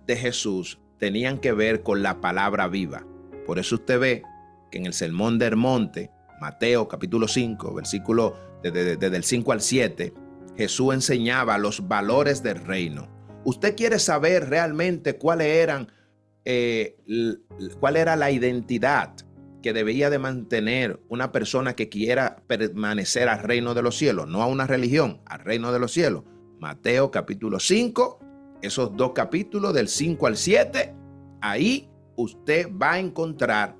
de Jesús tenían que ver con la palabra viva. Por eso usted ve que en el Sermón del Monte, Mateo capítulo 5, versículo desde el 5 al 7, Jesús enseñaba los valores del reino. ¿Usted quiere saber realmente cuál era la identidad que debía de mantener una persona que quiera permanecer al reino de los cielos, no a una religión, al reino de los cielos. Mateo capítulo 5, esos 2 capítulos del 5 al 7, ahí usted va a encontrar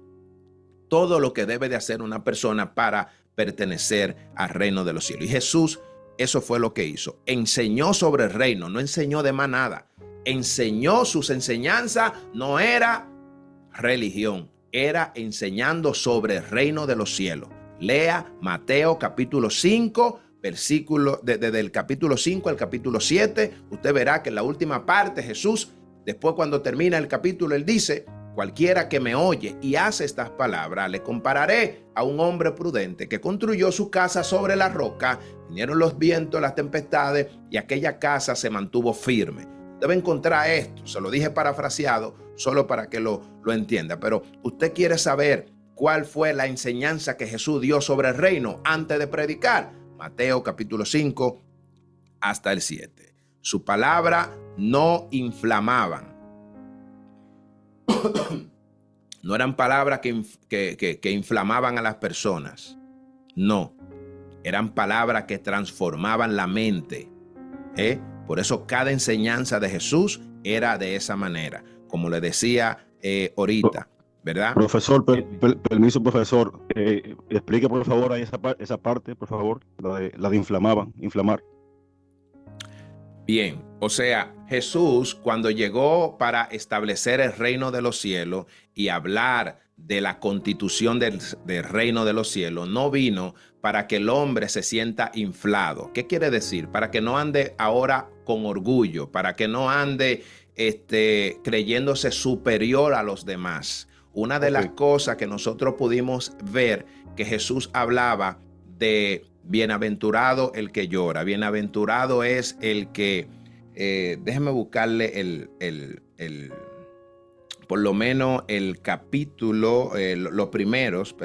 todo lo que debe de hacer una persona para pertenecer al reino de los cielos. Y Jesús, eso fue lo que hizo. Enseñó sobre el reino, no enseñó de más nada. Enseñó, sus enseñanzas no era religión, era enseñando sobre el reino de los cielos. Lea Mateo capítulo 5, versículo, desde el capítulo 5 al capítulo 7. Usted verá que en la última parte Jesús, después cuando termina el capítulo, él dice: cualquiera que me oye y hace estas palabras, le compararé a un hombre prudente que construyó su casa sobre la roca. Vinieron los vientos, las tempestades, y aquella casa se mantuvo firme. Debe encontrar esto, se lo dije parafraseado, solo para que lo entienda. Pero usted quiere saber cuál fue la enseñanza que Jesús dio sobre el reino antes de predicar. Mateo capítulo 5 hasta el 7. Su palabra no inflamaban. No eran palabras que inflamaban a las personas. No, eran palabras que transformaban la mente. Por eso cada enseñanza de Jesús era de esa manera, como le decía ahorita, ¿verdad? Profesor, permiso, profesor. Explique por favor ahí esa parte, por favor, la de inflamar. Bien, o sea, Jesús, cuando llegó para establecer el reino de los cielos y hablar de la constitución del reino de los cielos, no vino para que el hombre se sienta inflado. ¿Qué quiere decir? Para que no ande ahora con orgullo, para que no ande creyéndose superior a los demás. Una de las cosas que nosotros pudimos ver que Jesús hablaba de bienaventurado el que llora. Bienaventurado es el que, déjeme buscarle por lo menos el capítulo, los primeros,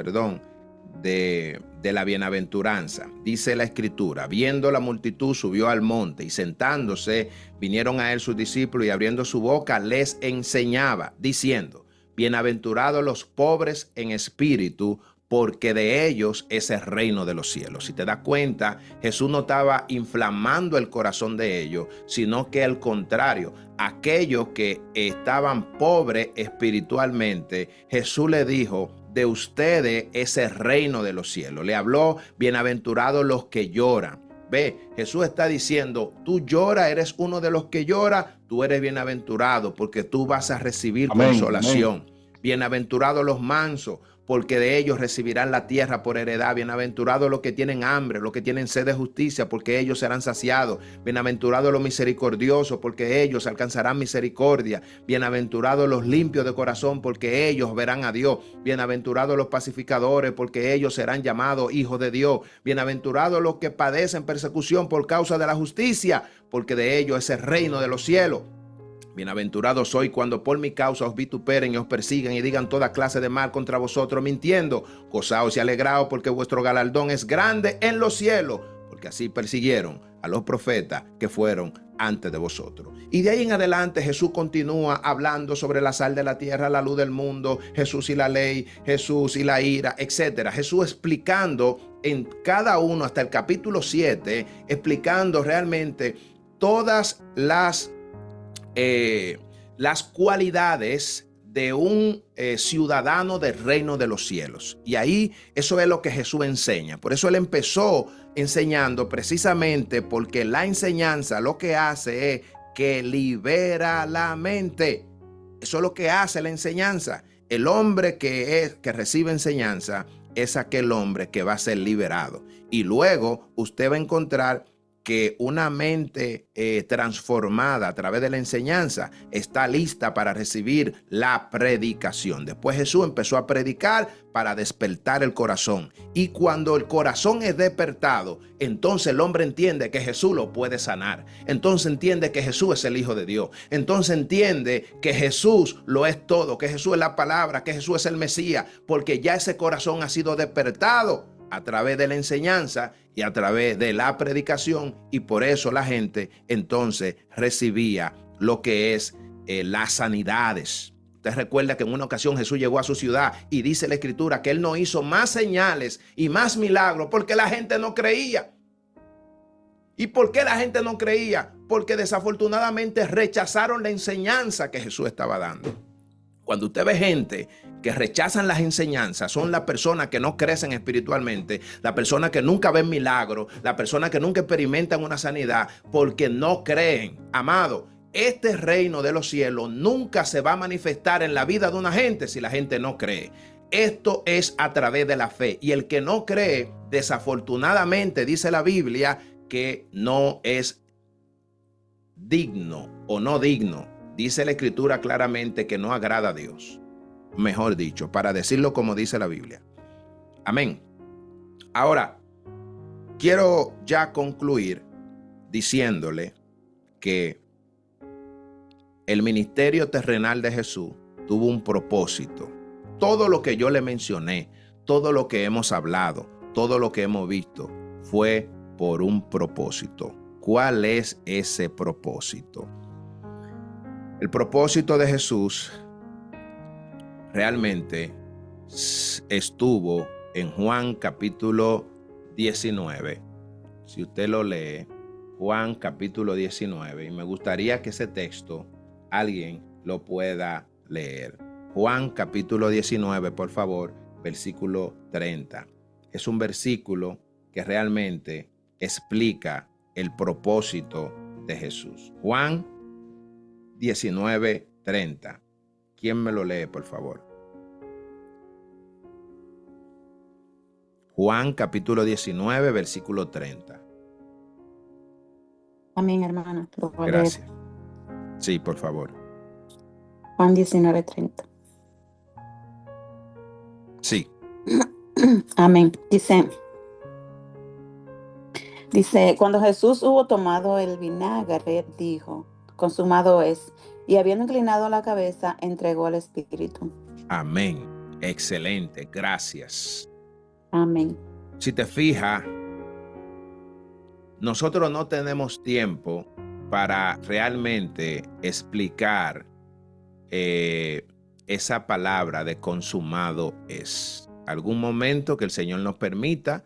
de la bienaventuranza. Dice la escritura: viendo la multitud, subió al monte, y sentándose, vinieron a él sus discípulos, y abriendo su boca les enseñaba, diciendo: bienaventurados los pobres en espíritu, porque de ellos es el reino de los cielos. Si te das cuenta, Jesús no estaba inflamando el corazón de ellos, sino que al contrario, aquellos que estaban pobres espiritualmente, Jesús le dijo: de ustedes es el reino de los cielos. Le habló: bienaventurados los que lloran. Ve, Jesús está diciendo: tú lloras, eres uno de los que llora, tú eres bienaventurado, porque tú vas a recibir consolación. Amén. Bienaventurados los mansos, porque de ellos recibirán la tierra por heredad. Bienaventurados los que tienen hambre, los que tienen sed de justicia, porque ellos serán saciados. Bienaventurados los misericordiosos, porque ellos alcanzarán misericordia. Bienaventurados los limpios de corazón, porque ellos verán a Dios. Bienaventurados los pacificadores, porque ellos serán llamados hijos de Dios. Bienaventurados los que padecen persecución por causa de la justicia, porque de ellos es el reino de los cielos. Bienaventurado soy cuando por mi causa os vituperen y os persigan y digan toda clase de mal contra vosotros mintiendo. Gozaos y alegraos, porque vuestro galardón es grande en los cielos, porque así persiguieron a los profetas que fueron antes de vosotros. Y de ahí en adelante Jesús continúa hablando sobre la sal de la tierra, la luz del mundo, Jesús y la ley, Jesús y la ira, etc. Jesús explicando en cada uno, hasta el capítulo 7, explicando realmente todas las cualidades de un ciudadano del reino de los cielos. Y ahí eso es lo que Jesús enseña. Por eso él empezó enseñando, precisamente porque la enseñanza lo que hace es que libera la mente. Eso es lo que hace la enseñanza. El hombre que recibe enseñanza es aquel hombre que va a ser liberado. Y luego usted va a encontrar que una mente transformada a través de la enseñanza está lista para recibir la predicación. Después Jesús empezó a predicar para despertar el corazón. Y cuando el corazón es despertado, entonces el hombre entiende que Jesús lo puede sanar. Entonces entiende que Jesús es el Hijo de Dios. Entonces entiende que Jesús lo es todo, que Jesús es la palabra, que Jesús es el Mesías, porque ya ese corazón ha sido despertado a través de la enseñanza y a través de la predicación, y por eso la gente entonces recibía lo que es las sanidades. Usted recuerda que en una ocasión Jesús llegó a su ciudad y dice la Escritura que Él no hizo más señales y más milagros porque la gente no creía. ¿Y por qué la gente no creía? Porque desafortunadamente rechazaron la enseñanza que Jesús estaba dando. Cuando usted ve gente que rechazan las enseñanzas, son las personas que no crecen espiritualmente, las personas que nunca ven milagros, las personas que nunca experimentan una sanidad, porque no creen. Amado, este reino de los cielos nunca se va a manifestar en la vida de una gente si la gente no cree. Esto es a través de la fe. Y el que no cree, desafortunadamente, dice la Biblia, que no es digno o no digno. Dice la Escritura claramente que no agrada a Dios. Mejor dicho, para decirlo como dice la Biblia. Amén. Ahora, quiero ya concluir diciéndole que el ministerio terrenal de Jesús tuvo un propósito. Todo lo que yo le mencioné, todo lo que hemos hablado, todo lo que hemos visto, fue por un propósito. ¿Cuál es ese propósito? El propósito de Jesús realmente estuvo en Juan capítulo 19. Si usted lo lee, Juan capítulo 19, y me gustaría que ese texto alguien lo pueda leer. Juan capítulo 19, por favor, versículo 30. Es un versículo que realmente explica el propósito de Jesús. Juan 19:30. ¿Quién me lo lee, por favor? Juan capítulo 19, versículo 30. Amén, hermana. Lo voy a Gracias. leer. Sí, por favor. Juan 19:30. Sí. Amén. Dice, cuando Jesús hubo tomado el vinagre, dijo, consumado es, y habiendo inclinado la cabeza, entregó al Espíritu. Amén. Excelente. Gracias. Amén. Si te fijas, nosotros no tenemos tiempo para realmente explicar esa palabra de consumado es. Algún momento que el Señor nos permita,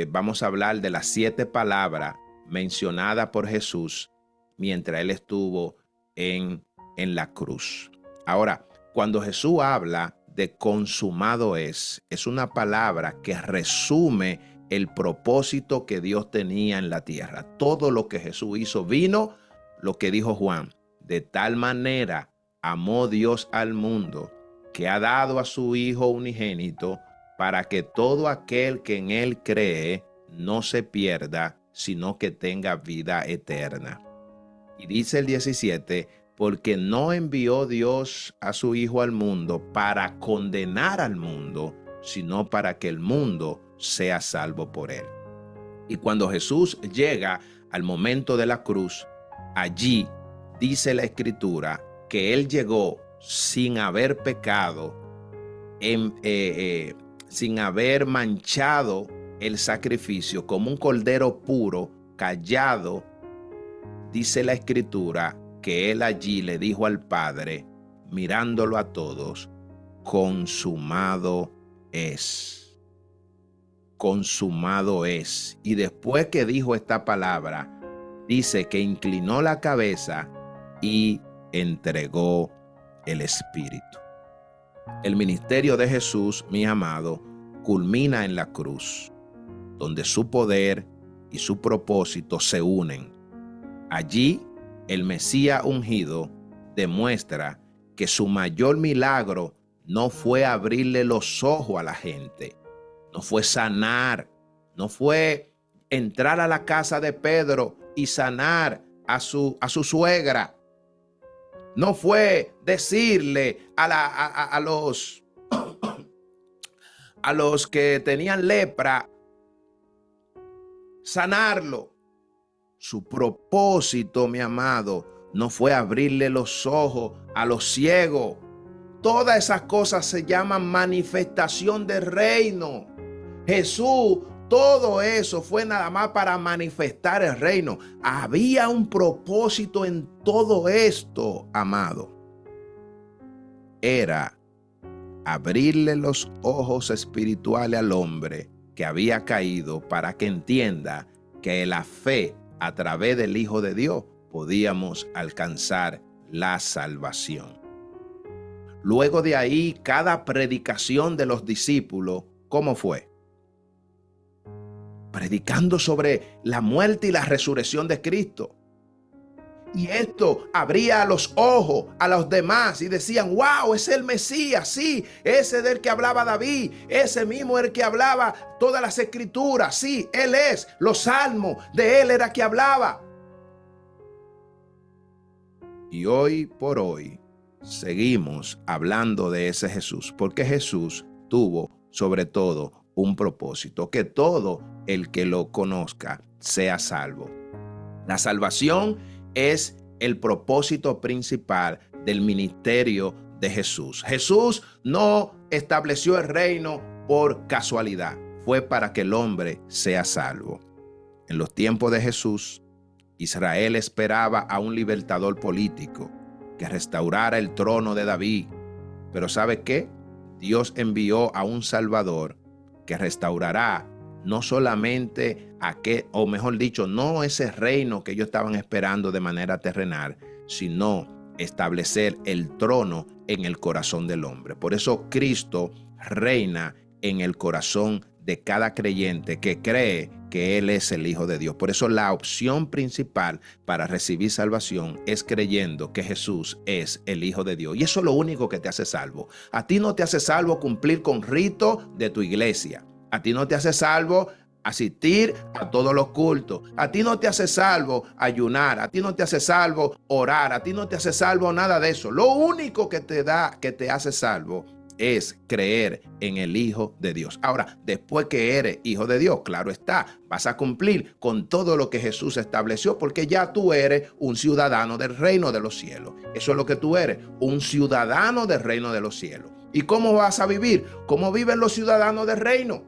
vamos a hablar de las 7 palabras mencionadas por Jesús mientras Él estuvo en la cruz. Ahora, cuando Jesús habla de consumado es una palabra que resume el propósito que Dios tenía en la tierra. Todo lo que Jesús hizo vino, lo que dijo Juan, de tal manera amó Dios al mundo que ha dado a su Hijo unigénito para que todo aquel que en Él cree no se pierda, sino que tenga vida eterna. Y dice el 17, porque no envió Dios a su Hijo al mundo para condenar al mundo, sino para que el mundo sea salvo por Él. Y cuando Jesús llega al momento de la cruz, allí dice la Escritura que Él llegó sin haber pecado, sin haber manchado el sacrificio, como un cordero puro, callado. Dice la Escritura que Él allí le dijo al Padre, mirándolo a todos, consumado es. Consumado es. Y después que dijo esta palabra, dice que inclinó la cabeza y entregó el Espíritu. El ministerio de Jesús, mi amado, culmina en la cruz, donde su poder y su propósito se unen. Allí, el Mesías ungido demuestra que su mayor milagro no fue abrirle los ojos a la gente, no fue sanar, no fue entrar a la casa de Pedro y sanar a su suegra. No fue decirle a los que tenían lepra, sanarlo. Su propósito, mi amado, no fue abrirle los ojos a los ciegos. Todas esas cosas se llaman manifestación del reino. Jesús, todo eso fue nada más para manifestar el reino. Había un propósito en todo esto, amado. era abrirle los ojos espirituales al hombre que había caído para que entienda que la fe a través del Hijo de Dios podíamos alcanzar la salvación. Luego de ahí, cada predicación de los discípulos, ¿cómo fue? Predicando sobre la muerte y la resurrección de Cristo. Y esto abría los ojos a los demás y decían, wow, es el Mesías, sí, ese del que hablaba David, ese mismo el que hablaba todas las escrituras, sí, él es, los salmos, de él era que hablaba. Y hoy por hoy seguimos hablando de ese Jesús, porque Jesús tuvo sobre todo un propósito, que todo el que lo conozca sea salvo. La salvación es el propósito principal del ministerio de Jesús. Jesús no estableció el reino por casualidad, fue para que el hombre sea salvo. En los tiempos de Jesús, Israel esperaba a un libertador político que restaurara el trono de David. Pero ¿sabe qué? Dios envió a un Salvador que restaurará no solamente o mejor dicho, no ese reino que ellos estaban esperando de manera terrenal, sino establecer el trono en el corazón del hombre. Por eso Cristo reina en el corazón de cada creyente que cree que Él es el Hijo de Dios. Por eso la opción principal para recibir salvación es creyendo que Jesús es el Hijo de Dios. Y eso es lo único que te hace salvo. A ti no te hace salvo cumplir con ritos de tu iglesia. A ti no te hace salvo asistir a todos los cultos. A ti no te hace salvo ayunar. A ti no te hace salvo orar. A ti no te hace salvo nada de eso. Lo único que te hace salvo es creer en el Hijo de Dios. Ahora, después que eres hijo de Dios, claro está, vas a cumplir con todo lo que Jesús estableció, porque ya tú eres un ciudadano del reino de los cielos. Eso es lo que tú eres, un ciudadano del reino de los cielos. ¿Y cómo vas a vivir? ¿Cómo viven los ciudadanos del reino?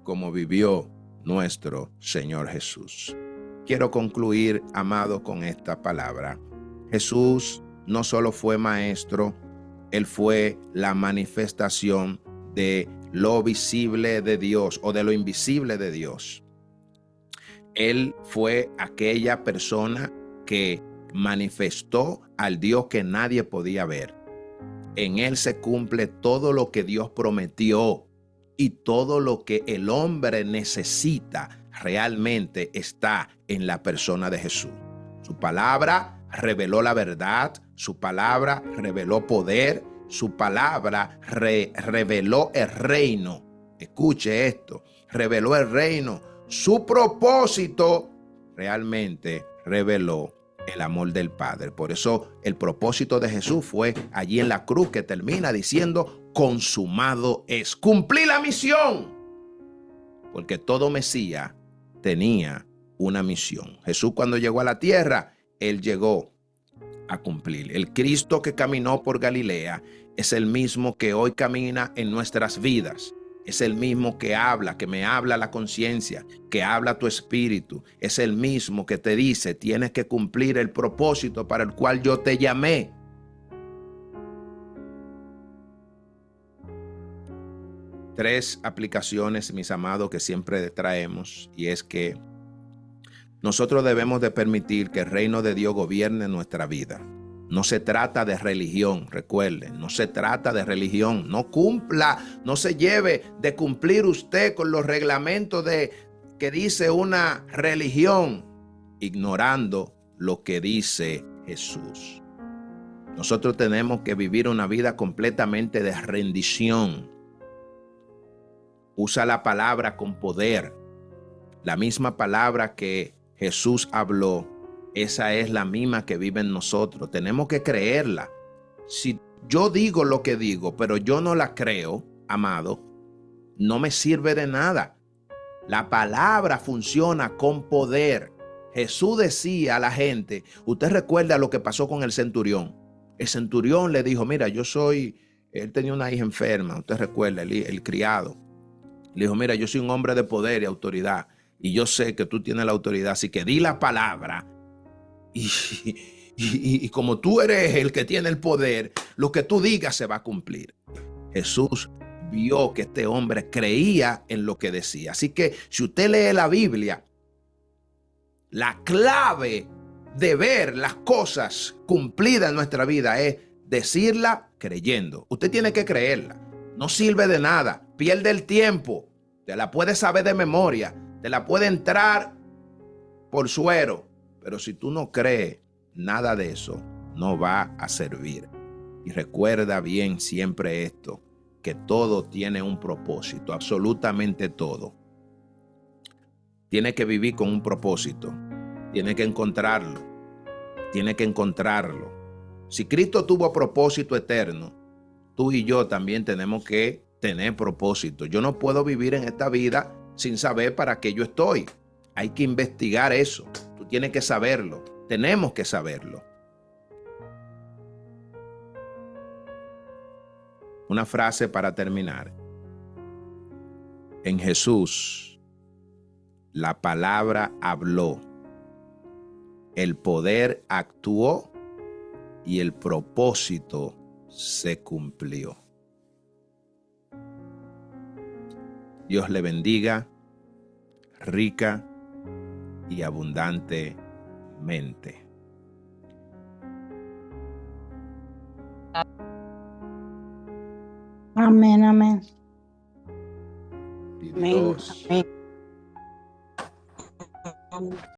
Como vivió nuestro Señor Jesús. Quiero concluir, amado, con esta palabra. Jesús no solo fue maestro, Él fue la manifestación de lo visible de Dios o de lo invisible de Dios. Él fue aquella persona que manifestó al Dios que nadie podía ver. En Él se cumple todo lo que Dios prometió. Y todo lo que el hombre necesita realmente está en la persona de Jesús. Su palabra reveló la verdad, su palabra reveló poder, su palabra reveló el reino. Escuche esto, reveló el reino. Su propósito realmente reveló el amor del Padre. Por eso el propósito de Jesús fue allí en la cruz, que termina diciendo: consumado es. Cumplí la misión. Porque todo Mesías tenía una misión. Jesús, cuando llegó a la tierra, Él llegó a cumplir. El Cristo que caminó por Galilea es el mismo que hoy camina en nuestras vidas. Es el mismo que me habla la conciencia, que habla tu espíritu. Es el mismo que te dice: tienes que cumplir el propósito para el cual yo te llamé. Tres aplicaciones, mis amados, que siempre traemos, y es que nosotros debemos de permitir que el reino de Dios gobierne nuestra vida. No se trata de religión, recuerden, no se trata de religión. No se lleve de cumplir usted con los reglamentos que dice una religión, ignorando lo que dice Jesús. Nosotros tenemos que vivir una vida completamente de rendición. Usa la palabra con poder. La misma palabra que Jesús habló, esa es la misma que vive en nosotros. Tenemos que creerla. Si yo digo lo que digo, pero yo no la creo, amado, no me sirve de nada. La palabra funciona con poder. Jesús decía a la gente, usted recuerda lo que pasó con el centurión. El centurión le dijo: mira, él tenía una hija enferma, usted recuerda, el criado. Le dijo: mira, yo soy un hombre de poder y autoridad, y yo sé que tú tienes la autoridad, así que di la palabra y como tú eres el que tiene el poder, lo que tú digas se va a cumplir. Jesús vio que este hombre creía en lo que decía. Así que si usted lee la Biblia, la clave de ver las cosas cumplidas en nuestra vida es decirla creyendo. Usted tiene que creerla. No sirve de nada. Pierde el tiempo. Te la puede saber de memoria. Te la puede entrar por suero. Pero si tú no crees, nada de eso no va a servir. Y recuerda bien siempre esto, que todo tiene un propósito, absolutamente todo. Tiene que vivir con un propósito, tiene que encontrarlo, Si Cristo tuvo propósito eterno, tú y yo también tenemos que tener propósito. Yo no puedo vivir en esta vida sin saber para qué yo estoy. Hay que investigar eso, tú tienes que saberlo, tenemos que saberlo. Una frase para terminar. En Jesús, la palabra habló, el poder actuó y el propósito se cumplió. Dios le bendiga rica y abundantemente. Amén, amén. Y Amén. Dios Amén.